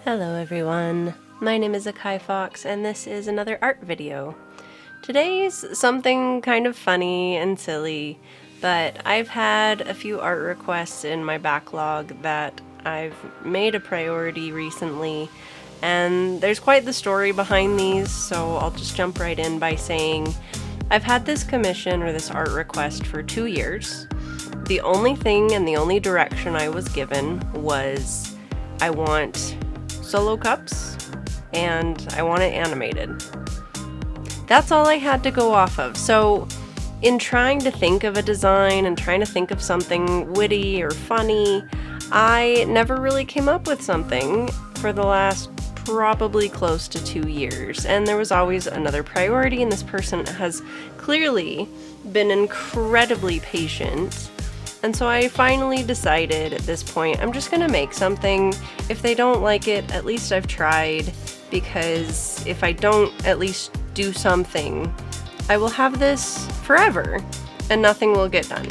Hello everyone, my name is Akai Fox and this is another art video. Today's something kind of funny and silly, but I've had a few art requests in my backlog that I've made a priority recently, and there's quite the story behind these, so I'll just jump right in by saying I've had this commission or this art request for 2 years. The only thing and the only direction I was given was I want solo cups and I want it animated. That's all I had to go off of. So in trying to think of a design and trying to think of something witty or funny, I never really came up with something for the last probably close to 2 years. And there was always another priority, and this person has clearly been incredibly patient. And so I finally decided at this point, I'm just gonna make something. If they don't like it, at least I've tried, because if I don't at least do something, I will have this forever and nothing will get done.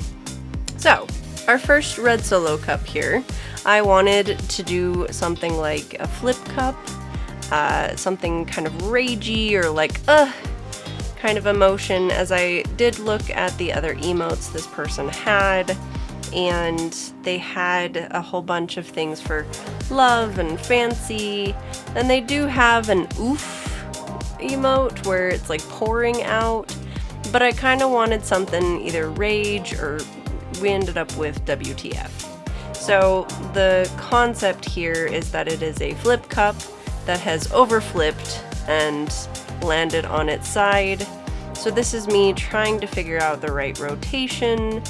So, our first red solo cup here, I wanted to do something like a flip cup, something kind of ragey or like, kind of emotion, as I did look at the other emotes this person had, and they had a whole bunch of things for love and fancy, and they do have an oof emote where it's like pouring out, but I kind of wanted something either rage or we ended up with WTF. So the concept here is that it is a flip cup that has overflipped and landed on its side. So this is me trying to figure out the right rotation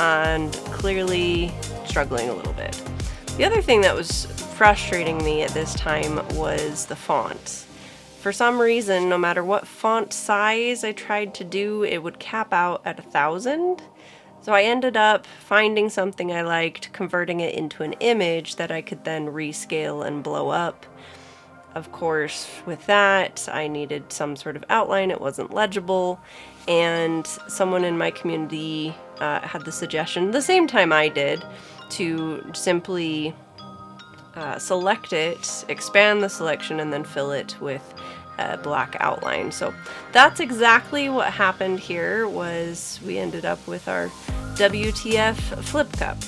and clearly struggling a little bit. The other thing that was frustrating me at this time was the font. For some reason, no matter what font size I tried to do, it would cap out at 1,000. So I ended up finding something I liked, converting it into an image that I could then rescale and blow up. Of course, with that, I needed some sort of outline. It wasn't legible, and someone in my community had the suggestion, the same time I did, to simply select it, expand the selection, and then fill it with a black outline. So that's exactly what happened here. Was we ended up with our WTF flip cup.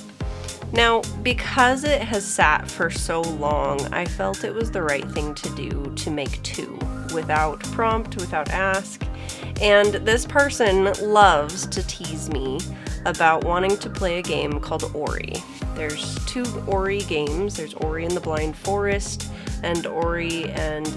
Now, because it has sat for so long, I felt it was the right thing to do to make 2 without prompt, without ask. And this person loves to tease me about wanting to play a game called Ori. There's 2 Ori games. There's Ori and the Blind Forest and Ori and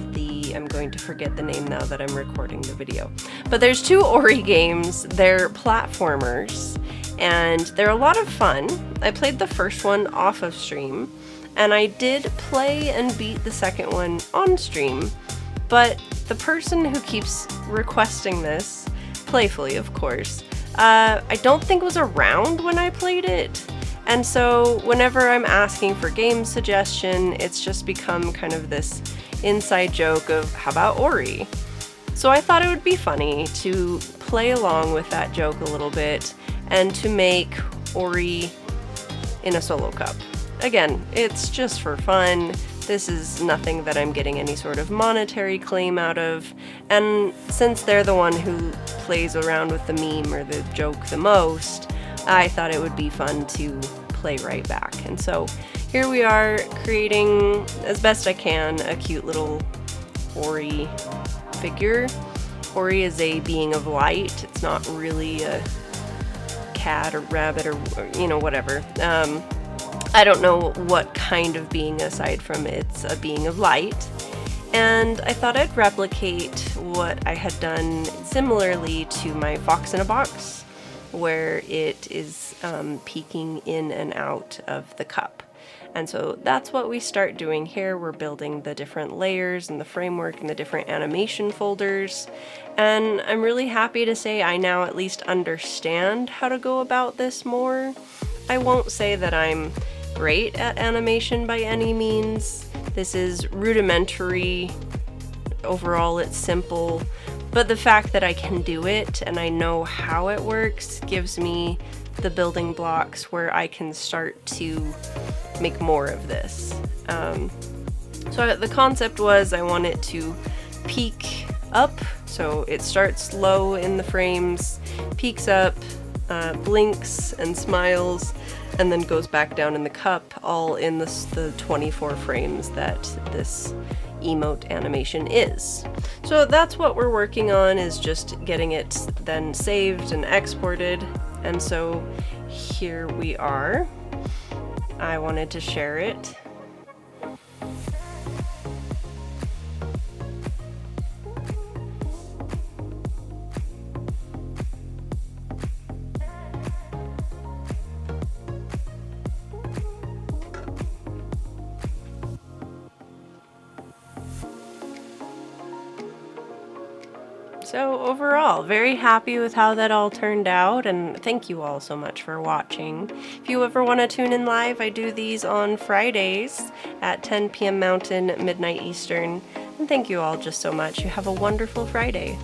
I'm going to forget the name now that I'm recording the video. But there's 2 Ori games. They're platformers, and they're a lot of fun. I played the first one off of stream, and I did play and beat the second one on stream, but the person who keeps requesting this, playfully of course, I don't think was around when I played it. And so whenever I'm asking for game suggestion, it's just become kind of this inside joke of, how about Ori? So I thought it would be funny to play along with that joke a little bit and to make Ori in a solo cup. Again, it's just for fun. This is nothing that I'm getting any sort of monetary claim out of, and since they're the one who plays around with the meme or the joke the most, I thought it would be fun to play right back. And so here we are, creating, as best I can, a cute little Ori figure. Ori is a being of light. It's not really a cat or rabbit or whatever. I don't know what kind of being aside from it's a being of light. And I thought I'd replicate what I had done similarly to my Fox in a Box, where it is peeking in and out of the cup. And so that's what we start doing here. We're building the different layers and the framework and the different animation folders. And I'm really happy to say I now at least understand how to go about this more. I won't say that I'm great at animation by any means. This is rudimentary. Overall, it's simple. But the fact that I can do it and I know how it works gives me the building blocks where I can start to make more of this. So the concept was I want it to peak up, so it starts low in the frames, peaks up, blinks and smiles, and then goes back down in the cup, all in the 24 frames that this emote animation is. So that's what we're working on, is just getting it then saved and exported, and so here we are. I wanted to share it. So overall, very happy with how that all turned out, and thank you all so much for watching. If you ever want to tune in live, I do these on Fridays at 10 p.m. Mountain, midnight Eastern. And thank you all just so much. You have a wonderful Friday.